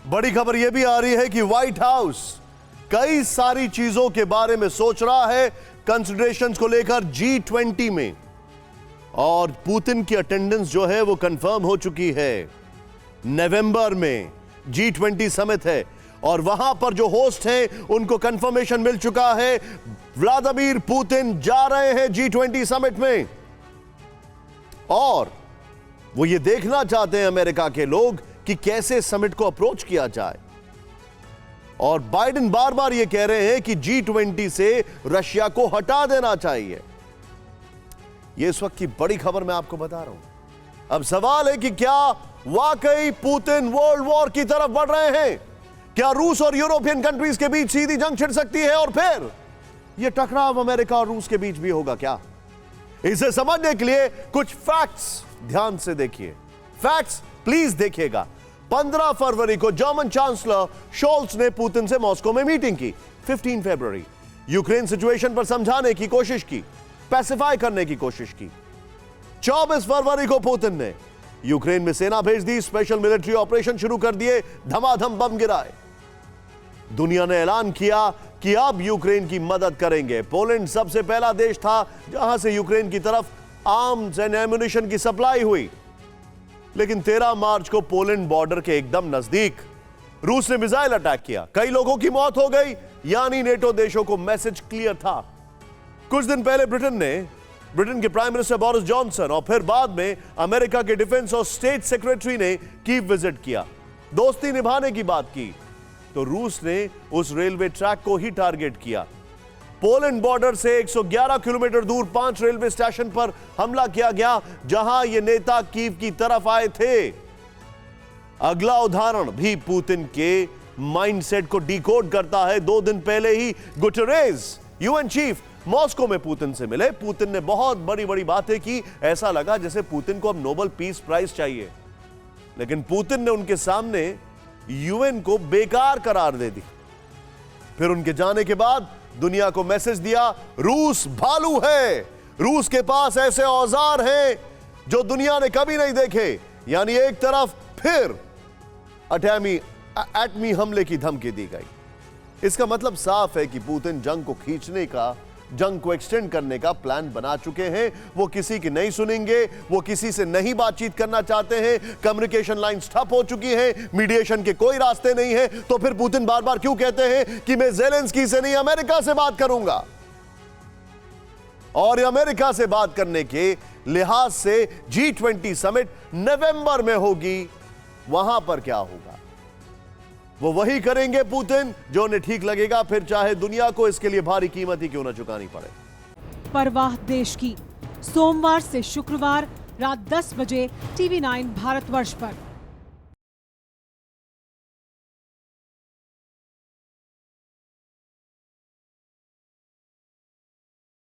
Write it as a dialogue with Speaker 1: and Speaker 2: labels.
Speaker 1: बड़ी खबर यह भी आ रही है कि व्हाइट हाउस कई सारी चीजों के बारे में सोच रहा है कंसिडरेशंस को लेकर G20 में, और पुतिन की अटेंडेंस जो है वो कंफर्म हो चुकी है। नवंबर में G20 समिट है और वहां पर जो होस्ट हैं उनको कंफर्मेशन मिल चुका है, व्लादिमीर पुतिन जा रहे हैं G20 समिट में। और वो ये देखना चाहते हैं अमेरिका के लोग कि कैसे समिट को अप्रोच किया जाए। और बाइडेन बार बार ये कह रहे हैं कि G20 से रशिया को हटा देना चाहिए। ये इस वक्त की बड़ी खबर मैं आपको बता रहा हूं। अब सवाल है कि क्या वाकई पुतिन वर्ल्ड वॉर की तरफ बढ़ रहे हैं? क्या रूस और यूरोपियन कंट्रीज के बीच सीधी जंग छिड़ सकती है और फिर यह टकराव अमेरिका और रूस के बीच भी होगा क्या? इसे समझने के लिए कुछ फैक्ट्स ध्यान से देखिए। फैक्ट्स प्लीज देखिएगा। 15 फरवरी को जर्मन चांसलर शोल्स ने पुतिन से मॉस्को में मीटिंग की। 15 फरवरी यूक्रेन सिचुएशन पर समझाने की कोशिश की, पैसिफाई करने की कोशिश की। 24 फरवरी को पुतिन ने यूक्रेन में सेना भेज दी, स्पेशल मिलिट्री ऑपरेशन शुरू कर दिए, धमाधम बम गिराए। दुनिया ने ऐलान किया कि अब यूक्रेन की मदद करेंगे। पोलैंड सबसे पहला देश था जहां से यूक्रेन की तरफ आर्म्स एंड एम्युनिशन की सप्लाई हुई। लेकिन 13 मार्च को पोलैंड बॉर्डर के एकदम नजदीक रूस ने मिसाइल अटैक किया, कई लोगों की मौत हो गई। यानी नेटो देशों को मैसेज क्लियर था। कुछ दिन पहले ब्रिटेन के प्राइम मिनिस्टर बोरिस जॉनसन और फिर बाद में अमेरिका के डिफेंस और स्टेट सेक्रेटरी ने कीव विजिट किया, दोस्ती निभाने की बात की। तो रूस ने उस रेलवे ट्रैक को ही टारगेट किया। पोलैंड बॉर्डर से 111 किलोमीटर दूर 5 रेलवे स्टेशन पर हमला किया गया, जहां ये नेता कीव की तरफ आए थे। अगला उदाहरण भी पुतिन के माइंडसेट को डिकोड करता है। 2 दिन पहले ही गुटेरेस यूएन चीफ मॉस्को में पुतिन से मिले। पुतिन ने बहुत बड़ी बड़ी बातें की, ऐसा लगा जैसे पुतिन को अब नोबेल पीस प्राइज चाहिए। लेकिन पुतिन ने उनके सामने यूएन को बेकार करार दे दी। फिर उनके जाने के बाद दुनिया को मैसेज दिया, रूस भालू है, रूस के पास ऐसे औजार हैं जो दुनिया ने कभी नहीं देखे। यानी एक तरफ फिर एटमी हमले की धमकी दी गई। इसका मतलब साफ है कि पुतिन जंग को खींचने का, जंग को एक्सटेंड करने का प्लान बना चुके हैं। वो किसी की नहीं सुनेंगे, वो किसी से नहीं बातचीत करना चाहते हैं। कम्युनिकेशन लाइंस ठप हो चुकी हैं, मीडिएशन के कोई रास्ते नहीं है। तो फिर पुतिन बार बार क्यों कहते हैं कि मैं ज़ेलेंस्की से नहीं अमेरिका से बात करूंगा? और अमेरिका से बात करने के लिहाज से G20 समिट नवंबर में होगी। वहां पर क्या होगा वो वही करेंगे पुतिन जो उन्हें ठीक लगेगा, फिर चाहे दुनिया को इसके लिए भारी कीमत ही क्यों ना चुकानी पड़े।
Speaker 2: परवाह देश की, सोमवार से शुक्रवार रात 10 बजे TV9 भारतवर्ष पर।